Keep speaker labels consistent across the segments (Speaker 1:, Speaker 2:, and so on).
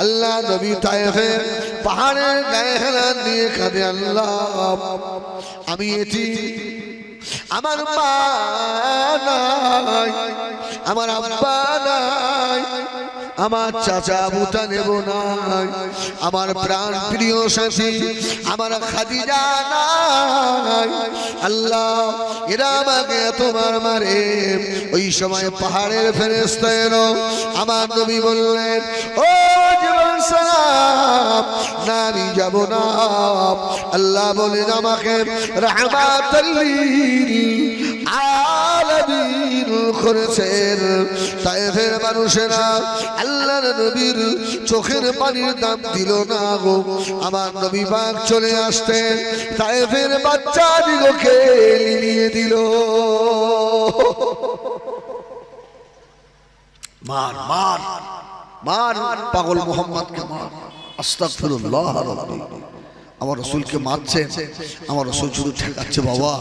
Speaker 1: আল্লাহ নবী তায়েফে পাহাড়ের গায়ে হেলান দিয়ে কাঁদে, আল্লাহ আমি এটি আমার মা নাই, আমার আব্বা নাই, আমার চাচা আবু তালেব নাই, আমার প্রাণ প্রিয় সাথী আমার খাদিজা নাই। আল্লাহ এরা আমাকে তোমার মারে। ওই সময় পাহাড়ের ফেরেশতা এলো, আমার নবী বললেন, ও জীবন সালাম, না আমি যাব না। আল্লাহ বলেন আমাকে রাহমাতাল লিল আলামিন করেছেন। তায়েফের মানুষেরা আল্লাহর নবীর চোখের পানির দাম দিল না গো। আমার নবী পাক চলে আসতেন, তায়েফের বাচ্চাদিগকে লিলিয়ে দিল। মার মার মার, পাগল মোহাম্মদকে মার। আস্তাগফিরুল্লাহ রাব্বি। আমার রসুলকে মারছে, আমার রসুল শুধু ঠেকাচ্ছে, বাবা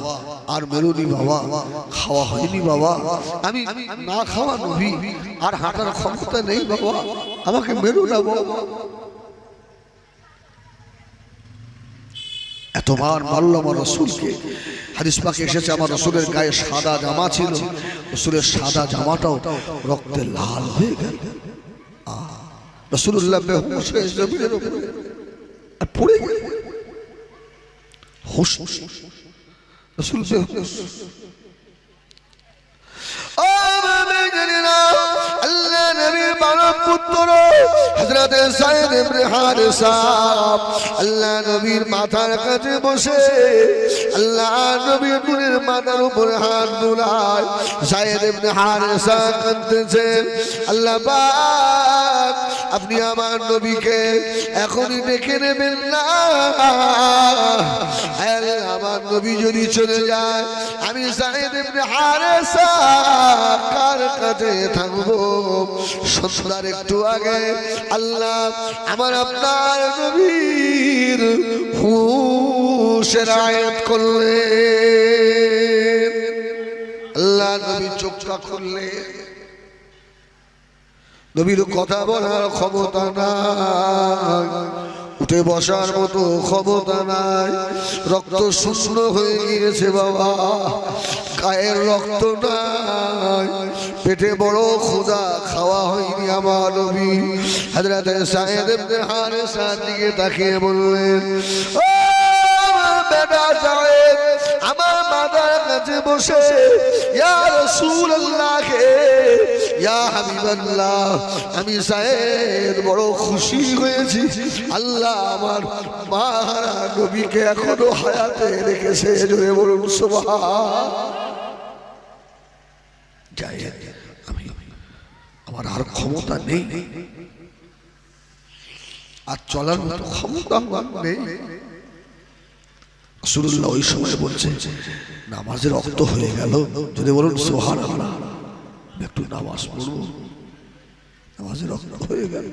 Speaker 1: আর মেরুনি বাবা, খাওয়া হয়নি বাবা, আমি না খাওয়া নবী, আর হাঁটার ক্ষমতা নেই বাবা, আমাকে মেরু না বাবা। এতবার মারল আমার রসুলকে। হাদিস পাকে এসেছে আমার রসুলের গায়ে সাদা জামা ছিল, রসুলের সাদা জামাটাও রক্তে লাল হয়ে গেল। রাসূলুল্লাহ বেহুশ হয়ে জমিনের উপরে পড়ে গেলেন। হুশ রাসূল বেহুশ। আল্লাহ নবীর বারো পুত্র হযরত যায়েদ ইবনে হারিসা আল্লাহ নবীর মাথার কাছে বসে আল্লাহ নবীর নূরের মাথার উপর হাত বুলায় যায়েদ ইবনে হারিসা কাঁদতেছেন, আল্লাহ পাক আপনি আমার নবীকে এখনই ডেকে নেবেন না। আমার নবী যদি চলে যায় আমি যায়েদ ইবনে হারিসা কার কাছে থাকবো? সন্ধ্যার একটু আগে আল্লাহ আমার আপনার নবীর হুশের আয়াত করলেন। আল্লাহ নবী চোখটা খুললেন, নবীর কথা বলার ক্ষমতা নাই, উঠে বসার মতো ক্ষমতা নাই, রক্ত শূন্য হয়ে গিয়েছে বাবা, গায়ের রক্ত নাই, পেটে বড় ক্ষুধা, খাওয়া হয়নি আমার নবী। হযরত যায়েদ ইবনে হারিসার দিকে তাকিয়ে বললেন, ও বেটা যায়েদ, আমার মাথার কাছে বসে ইয়া রাসূলুল্লাহ ইয়া হাবিবাল্লাহ আমি যায়েদ বড় খুশি হয়েছি, আল্লাহ আমার মারা নবীকে এখনো হায়াতে রেখেছে। জোরে বলুন সুবহান। যায়েদ আমি আমার আর ক্ষমতা নেই, আর চলার মতো ক্ষমতা আমার নেই। রাসূলুল্লাহ ওই সময় বলছে নামাজের রক্ত হয়ে গেল। যদি বলুন সুবহানাল্লাহ, একটু নামাজ পড়বো, নামাজের রক্ত হয়ে গেল।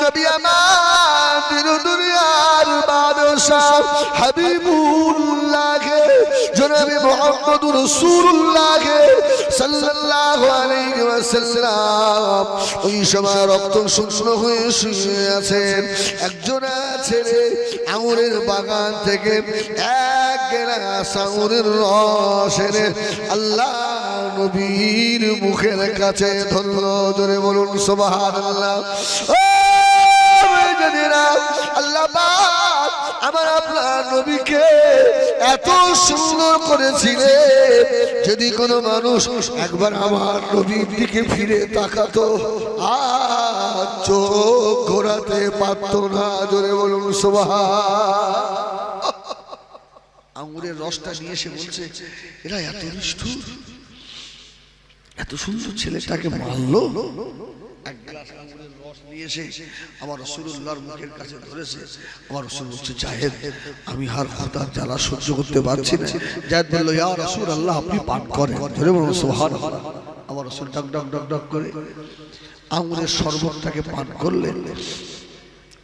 Speaker 1: নবী আমার দুনিয়ার বাদশা হাবিবুল্লাহ জনাবে মুহাম্মদুর রাসূলুল্লাহ সাল্লাল্লাহু আলাইহি ওয়াসাল্লাম ওই সময় রক্ত শূন্য হয়ে শুয়ে আছেন। একজন ছেলে আঙুরের বাগান থেকে এক গ্লাস আঙুরের রস এনে আল্লাহ নবীর মুখের কাছে ধরলো। জোরে বলুন সুবহানাল্লাহ। আল্লাহ পাক আমার আপনার নবীকে এত সুন্দর করেছিলেন, যদি কোনো মানুষ একবার আমার নবীর দিকে ফিরে তাকাতো আর চোখ ঘোরাতে পারতো না। জোরে বলুন সুবহান। আঙ্গুরের রসটা নিয়ে এসে বলছে এরা এত নিষ্ঠুর, এত সুন্দর ছেলেটাকে মারলো। এক গ্লাস আঙ্গুরের রস নিয়ে এসে আমার রাসূলুল্লাহর মুখের কাছে ধরেছে। আমার রাসূল বলছে যায়েদ আমি আর ক্ষুধার জ্বালা সহ্য করতে পারছি না। যায়েদ বলল ইয়া রাসূলুল্লাহ আপনি পান করেন। ধরে বলুন সুবহানাল্লাহ। আমার রাসূল ডাক ডাক ডাক ডাক করে আঙ্গুরের শরবতটাকে পান করলেন,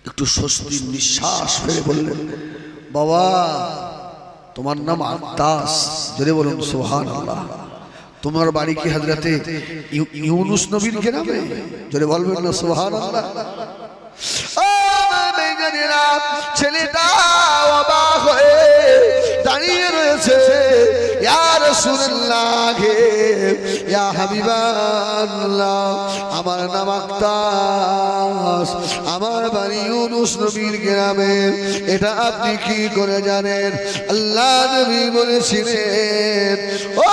Speaker 1: একটু স্বস্তির নিঃশ্বাস ফেলে বললেন বাবা তোমার নাম আত্তাস। ধরে বলুন সুবহানাল্লাহ। তোমার বাড়ি কি হযরতে ইউনুস নবীর গ্রামে? জোরে বলবেন না সুবহানাল্লাহ। ছেলেটা অবাক হয়ে দাঁড়িয়ে রয়েছে। ইয়া রাসূলুল্লাহ, ইয়া হাবিবাল্লাহ, আমার নাম আক্তাস, আমার বাড়ি ইউনুস নবীর গ্রামে। এটা আপনি কি করে জানেন? আল্লাহ নবী বলেছিলেন, ও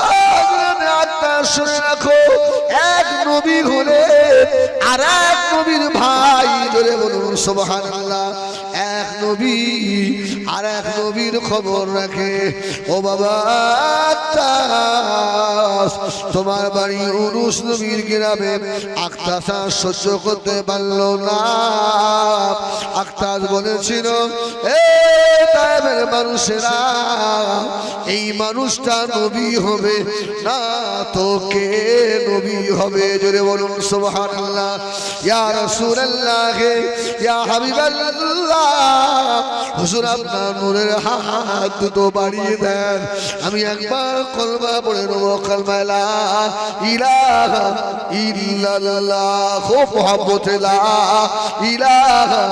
Speaker 1: আক্তাস শুনে রাখো, এক নবী হলে আর এক নবীর ভাই। জোরে বলুন সুবহানাল্লাহ। এক নবী আর এক নবীর খবর রাখে। ও বাবা আক্তাস, তোমার বাড়ি ইউনুস নবীর গ্রামে। আক্তাস সহ্য করতে পারল না। আক্তাস বলেছিল, এ তায়েফের মানুষেরা, এই মানুষটা নবী হবে না তো কে নবী হবে? জোরে বলুন সুবহানাল্লাহ। ইয়া রাসূলুল্লাহ, ইয়া হাবিবাল্লাহ, হুজুর আপনার নূরের হাত দুটো বাড়িয়ে দেন, আমি একবার কলমা পড়ে নেব। কলমা লা ইলাহা ইল্লাল্লাহ, মুহাম্মদ লা ইলাহা।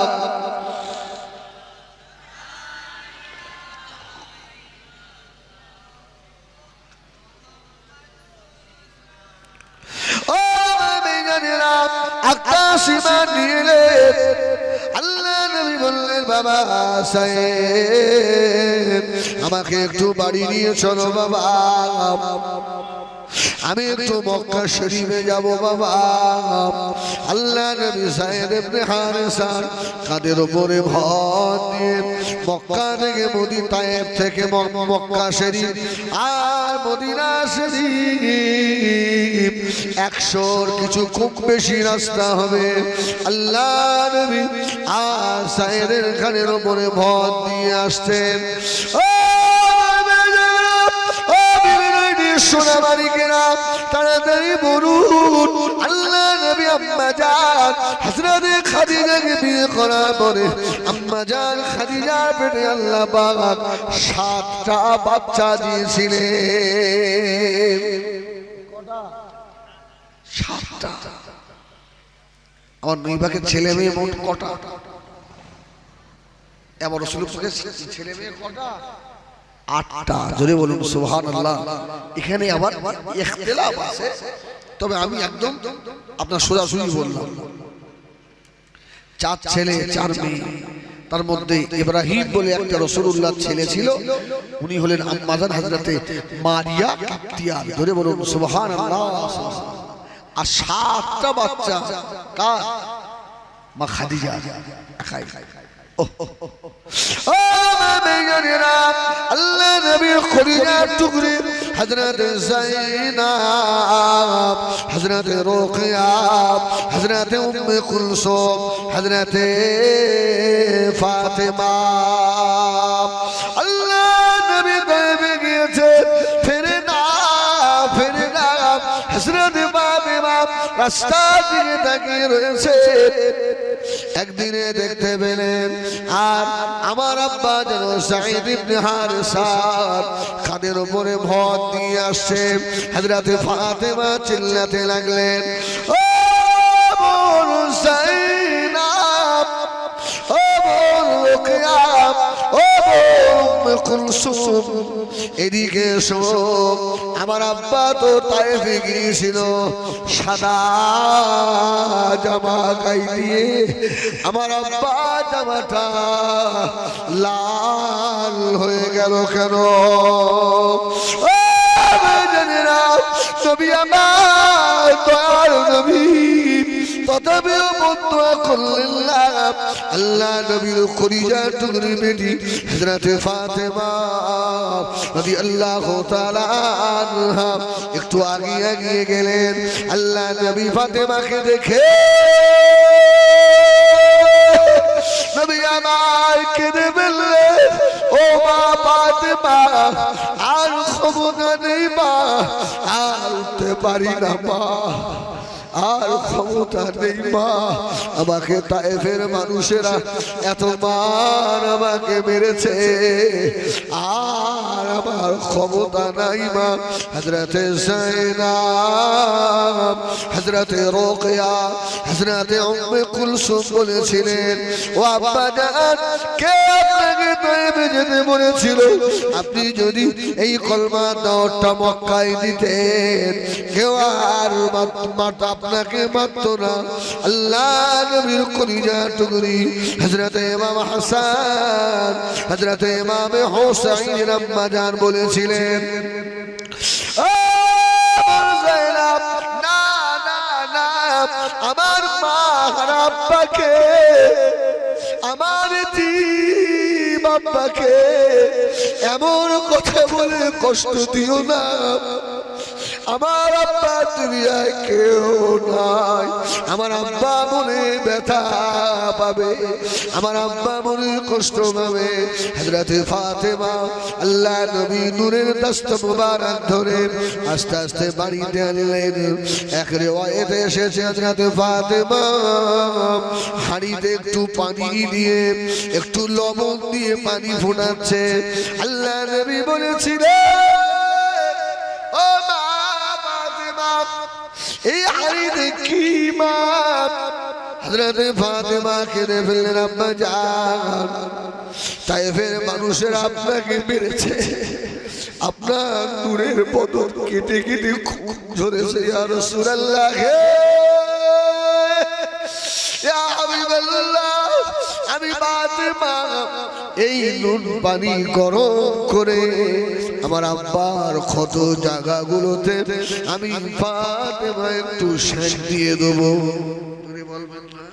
Speaker 1: ও মেয়েরা, আকাশ ইমান নিয়ে আল্লাহ নবী বললেন, বাবা সাহেব, আমাকে একটু বাড়ি নিয়ে চলো বাবা, আমি একটু মক্কা শরীফে যাব বাবা। আল্লাহ নবী সাইয়েদ ইবনে হারেসা কাদের উপরে ভর দিয়ে মক্কা থেকে মদিনা, তায়েফ থেকে মক্কা শরীফ আর মদিনা শরীফ 100 কিছু খুব বেশি রাস্তা হবে। আল্লাহ নবী আর সাইয়েদের কানের উপরে ভর দিয়ে আসতেন। সোনামানিকেরা তাড়াতাড়ি বলুন, আল্লাহ নবী আম্মা জান হযরত খাদিজাকে বিয়ে করার পরে আম্মা জান খাদিজার পেটে আল্লাহ পাক 7টা বাচ্চা দিয়েছিলেন। কটা? 7টা। আমার নবীকে ছেলে মেয়ে মোট কটা? এবার রাসূলের ছেলে মেয়ে কটা? 8টা। জোরে বলুন সুবহানাল্লাহ। এখানে আবার ইখতিলাফ আছে, তবে আমি একদম আপনার সোজাসুজি বললাম। 4 ছেলে 4 মেয়ে। তার মধ্যে ইব্রাহিম বলে একটা রাসূলুল্লাহ ছেলে ছিল, উনি হলেন আম্মা জান হযরতে মারিয়া কিপ্তিয়া। জোরে বলুন সুবহানাল্লাহ। আর 7টা বাচ্চা কার? মা খাদিজা একাই। আল্লাহ নবীর খলিজার টুকরে হযরত যায়নাব, হযরত রুকিয়া, হযরত উম্মে কুলসুম, হযরত ফাতেমা। আল্লাহ নবী গায়েবে গিয়েছে, ফিরে না হযরত ফাতেমা রাস্তা দিকে তাকিয়ে রয়েছে। একদিনে দেখতে পেলেন আর আমার আব্বা যেন সাঈদ ইবনে হারেসা কাদের উপরে ভর দিয়ে আসছে। হযরত ফাতেমা চিল্লাতে লাগলেন, ও বোন যায়নাব, ও বোন রুকিয়া, ও বোন কুলসুম, এদিকে এসো। আমার আব্বা তো তায়েফে গিয়েছিল, সাদা জামা গায়ে দিয়ে আমার আব্বা জামাটা লাল হয়ে গেল কেন? নবী আমার দয়ার নবী, তথাপিও বদুয়া করলেন না। আল্লাহ নবীর খলিজার টুকরি বেটি হযরত ফাতেমা রাদিয়াল্লাহু তাআলা আনহা একটু এগিয়ে গেলেন। আল্লাহ নবী ফাতেমাকে দেখে নবী আমার কেঁদে বললেন, ও মা ফাতেমা, আর ক্ষমতা নেই মা, আর উঠতে পারি না মা, আর ক্ষমতা নেই মা, আমাকে তায়েফের মানুষেরা এত মান আমাকে মেরেছে, আর আমার ক্ষমতা নাই মা। হযরতে যায়েনাব, হযরতে রোকেয়া, হযরতে উম্মে কুলসুম বলেছিলেন, ও আব্বা জান, কে আপনাকে তায়েফে যেতে বলেছিল? আপনি যদি এই কলমা দাওয়াতটা মক্কায় দিতেন, কেউ আর আপনাকে মারত না। আল্লাহ নবীর কলিজা টুকরি হযরতে ইমাম হাসান, হযরতে ইমাম হুসাইন আম্মা জান বলেছিলেন, আমার মা আব্বাকে, আমার বাবাকে এমন কথা বলে কষ্ট দিও না। আমার আব্বা দুনিয়ায় কেউ নাই, আমার আব্বা মনে ব্যথা পাবে, আমার আব্বা মনে কষ্ট পাবে। হযরতে ফাতেমা আল্লাহ নবী নূরের দস্ত মুবারক ধরে আস্তে আস্তে বাড়িতে আনলেন। এক রিওয়ায়েতে এসেছে হযরতে ফাতেমা হাঁড়িতে একটু পানি দিয়ে, একটু লবণ দিয়ে পানি ফোটাচ্ছে। আল্লাহ নবী বলেছিলেন, ও মা ফাতেমা, এই হাঁড়িতে কি মা? হযরতে ফাতেমা কেঁদে ফেললেন, আব্বা জান, তায়েফের মানুষেরা আপনাকে মেরেছে, আপনার নূরের বদন কেটে কেটে খুন ঝরেছে। ইয়া রাসূলুল্লাহ, ইয়া হাবিবাল্লাহ, আমি ফাতেমা এই নুন পানি গরম করে আমার আব্বার ক্ষত জায়গাগুলোতে আমি ফাতেমা একটু সেঁক দিয়ে দেবো। বলবেন না?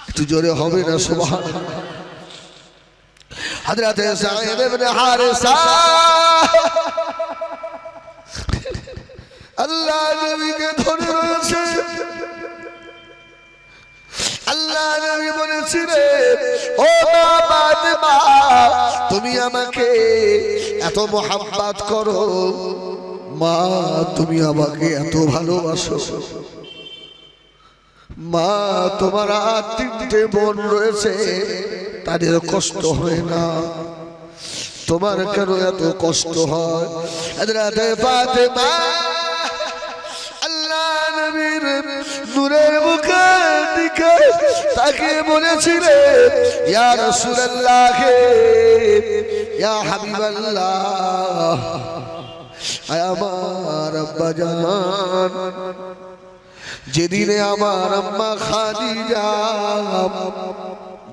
Speaker 1: একটু জোরে হবে না? সুবহানাল্লাহ। হযরতে যায়েদ ইবনে হারিসা আল্লাহ নবীকে ধরে রয়েছে। আল্লাহ নবী বলেছিলেন, ও মা ফাতেমা, তুমি আমাকে এত মোহাব্বত করো, মা তুমি আমাকে এত ভালোবাসো, মা তোমার আর তিনটে বোন রয়েছে, তাদের কষ্ট হয় না, তোমার কেন এত কষ্ট হয়? হযরতে ফাতেমা আল্লাহ নবীর নূরের মুখের দিকে তাকে বলেছিলেন, ইয়া রাসূলুল্লাহ, ইয়া হাবিবাল্লাহ, আমার আব্বা জান, যেদিনে আমার আম্মা খাদিজা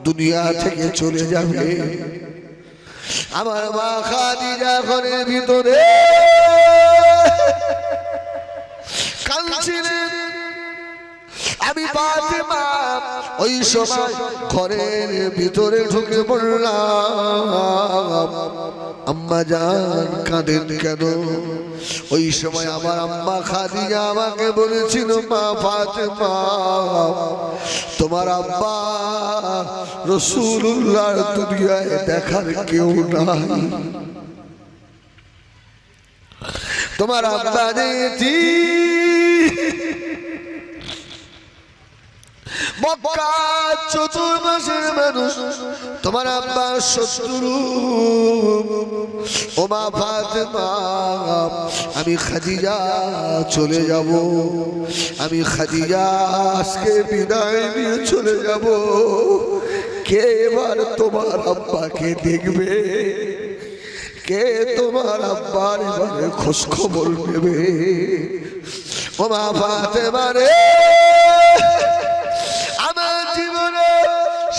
Speaker 1: দুনিয়া থেকে চলে যাবে, আমার মা খাদিজা ঘরের ভিতরে কাঁদছিলেন, আমি ফাতেমা ওই সময় ঘরের ভিতরে ঢুকে পড়লাম। আম্মা জান কাঁদেন কেন? ওই সময় আমার আম্মা খাদিজা আমাকে বলেছিল, মা ফাতেমা, তোমার আব্বা রাসূলুল্লাহর দুনিয়ায় দেখার কেউ নাই, তোমার আব্বা নেই, মক্কা চতুর্মাসের মানুষ তোমার আব্বা শত্রু। ও মা ফাতেমা, আমি খাদিজা চলে যাব, আমি খাদিজা আজকে বিদায় নিয়ে চলে যাব, কে এবার তোমার আব্বাকে দেখবে? কে তোমার আব্বার এবারে খোঁজ খবর নেবে? ও মা ফাতেমা রে, আমার জীবনে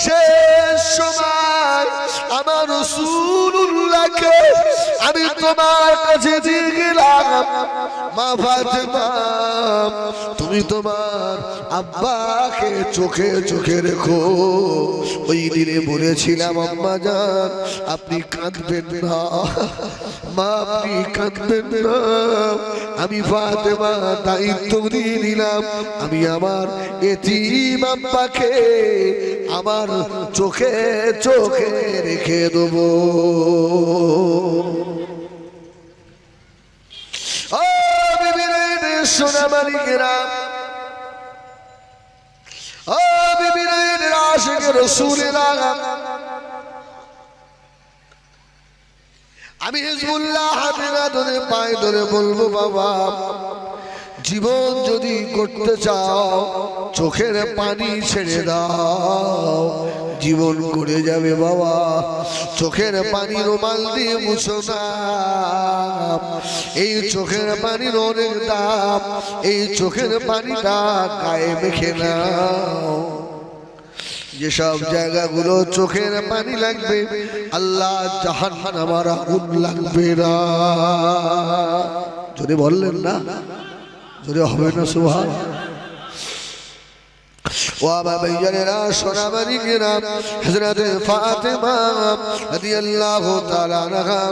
Speaker 1: শেষ সময় আমার রাসূলুল্লাহকে আমি তোমার কাছে দিয়ে গেলাম, মা ফাতেমা, তুমি তোমার আব্বাকে চোখে চোখে রেখো। ওই দিনে বলেছিলাম, আম্মা জান আপনি কাঁদবেন না, মা আপনি কাঁদবেন না, আমি ফাতেমা দায়িত্ব দিয়ে নিলাম, আমি আমার এতিম আব্বাকে আমার চোখে চোখে রেখে দেবো। ও বিবির সোনা মালিকেরা, ও বিবির আশিক রাসূলেরা, আমি হিজবুল্লাহ হাতেরা ধরে পায়ে ধরে বলবো, বাবা জীবন যদি করতে চাও চোখের পানি ছেড়ে দাও, জীবন করে যাবে বাবা। চোখের পানি রুমাল দিয়ে মুছো না, এই চোখের পানির অনেক দাম, এই চোখের পানিটা গায়ে মেখে নাও। যেসব জায়গাগুলো চোখের পানি লাগবে আল্লাহ জাহান্নামের আগুন লাগবে না। যদি বললেন না যদি হবে না সুবহান। ও বাবা জানেরা সোনামারি গ্রাম হযরত ফাতেমা রাদিয়াল্লাহু তাআলা আনহা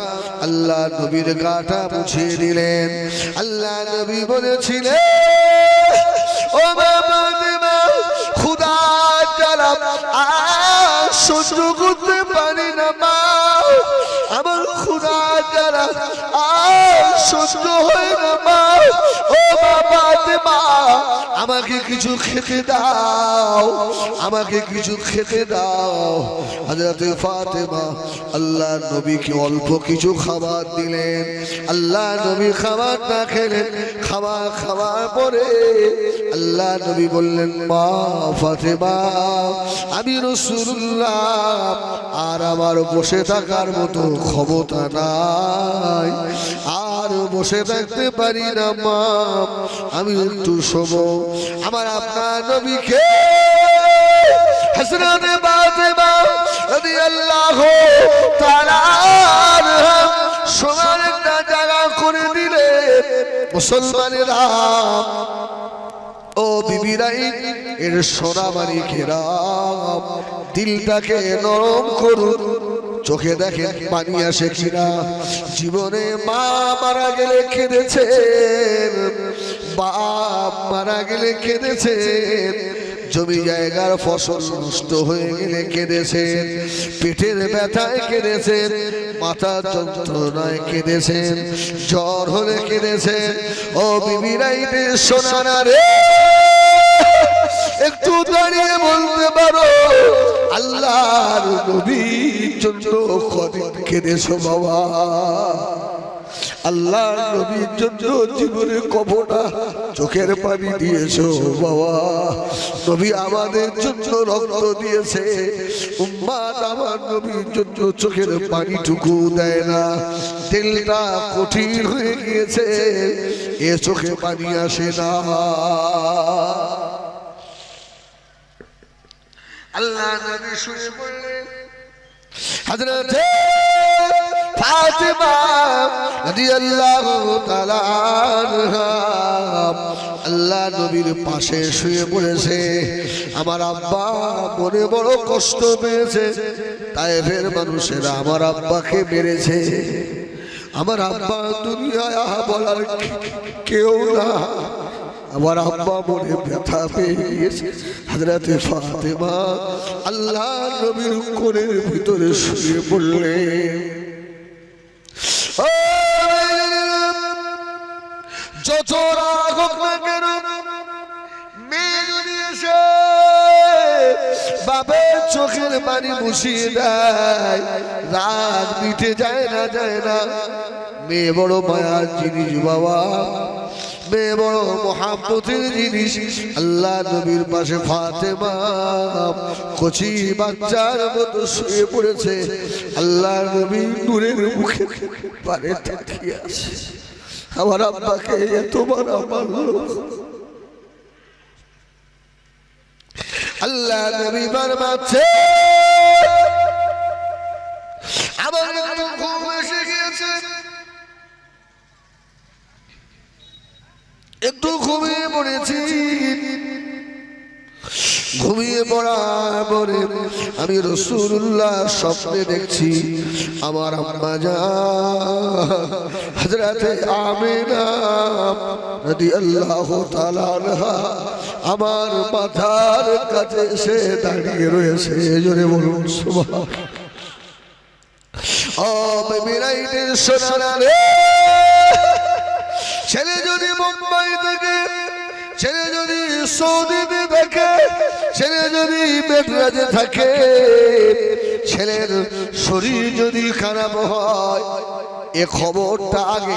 Speaker 1: আল্লাহ নবীর গাটা মুছিয়ে দিলেন। আল্লাহ নবী বলেছিলেন, ও ফাতেমা খোদা জ্বালা সহ্য করতে পারি না মা, আমার খোদা জ্বালা সহ্য হয় না মা। ও ফাতেমা আমাকে কিছু খেতে দাও, আমাকে কিছু খেতে দাও। হযরত ফাতেমা আল্লাহ নবীকে অল্প কিছু খাবার দিলেন। আল্লাহ নবী খাবার না খেলেন। খাবার খাওয়ার পরে আল্লাহ নবী বললেন, মা ফাতেমা আমি রাসূলুল্লাহ আর আমার বসে থাকার মতো ক্ষমতা নাই, আর বসে থাকতে পারি না মা, আমি একটু শোবো। আমার আপনার নবীকে হযরত ফাতেমা রাদিয়াল্লাহু তাআলা আনহা সোনার একটা জায়গা করে দিলেন। মুসলমানেরা ও বিবিরাই এর সোনামারি ঘেরাম, দিলটাকে নরম করুন, চোখে দেখেন পানি আসে কিনা। জীবনে মা মারা গেলে কেঁদেছেন, বাপ মারা গেলে কেঁদেছেন, জমি জায়গার ফসল নষ্ট হয়ে গেলে কেঁদেছেন, পেটের ব্যথায় কেঁদেছেন, মাথার যন্ত্রণায় কেঁদেছেন, জ্বর হলে কেঁদেছেন। ও বিবিরাইতে সোনারা রে, একটু দাঁড়িয়ে বলতে পারো আল্লাহর নবীর জন্য কদিন কেঁদেছো বাবা? আল্লাহর নবীর জন্য জীবনে কবনা চোখের পানি দিয়েছো বাবা। নবী আমাদের জন্য রক্ত দিয়েছে, উম্মাত আমার নবীর জন্য চোখের পানিটুকু দেয় না। দিলটা কঠিন হয়ে গিয়েছে, এ চোখে পানি আসে না। আল্লাহ নবী শুয়ে পড়লেন। হযরত ফাতেমা রাদিয়াল্লাহু তাআলা আনহা আল্লাহ নবীর পাশে শুয়ে পড়েছে। আমার আব্বা মনে বড় কষ্ট পেয়েছে, তায়েফের মানুষেরা আমার আব্বাকে মেরেছে। আমার আব্বা দুনিয়ায় বলার কেউ না, আমার আব্বা মনে ব্যথা পেয়ে গিয়েছে। হযরত ফাতেমা আল্লাহ নবীর কোলের ভিতরে শুয়ে পড়লেন। যত রাগ হোক না কেন, মেয়ে যদি এসে বাবার চোখের পানি মুছিয়ে দেয়, রাগ মিটে যায় না, যায় না। মেয়ে বড় মায়ার জিনিস বাবা, মেয়ে বড় মহাব্বতের জিনিস। আল্লাহ নবীর পাশে ফাতেমা কচি বাচ্চার মতো শুয়ে পড়েছে। আল্লাহ নবী নূরের মুখে পারে তাকিয়ে আছে। আমার আব্বাকে এতবার মারলো। আল্লাহ নবী বারমাচ্ছে, আমার একটু ঘুম এসে গিয়েছে, একটু ঘুমিয়ে পড়েছি। ঘুমিয়ে পড়ার পরে আমি রাসূলুল্লাহ স্বপ্নে দেখছি আমার আম্মা জান হযরত আমিনা রাদিয়াল্লাহু তাআলা আনহা আমার মাথার কাছে এসে দাঁড়িয়ে রয়েছে। জোরে বলুন সুবহানাল্লাহ। ও বেবিরাইদের সোনারা রে, ছেলে যদি মুম্বাই থেকে ছেলে যদি সৌদিতে থাকে, ছেলে যদি মেট্রাজে থাকে, ছেলের শরীর যদি খারাপ হয়, এ খবরটা আগে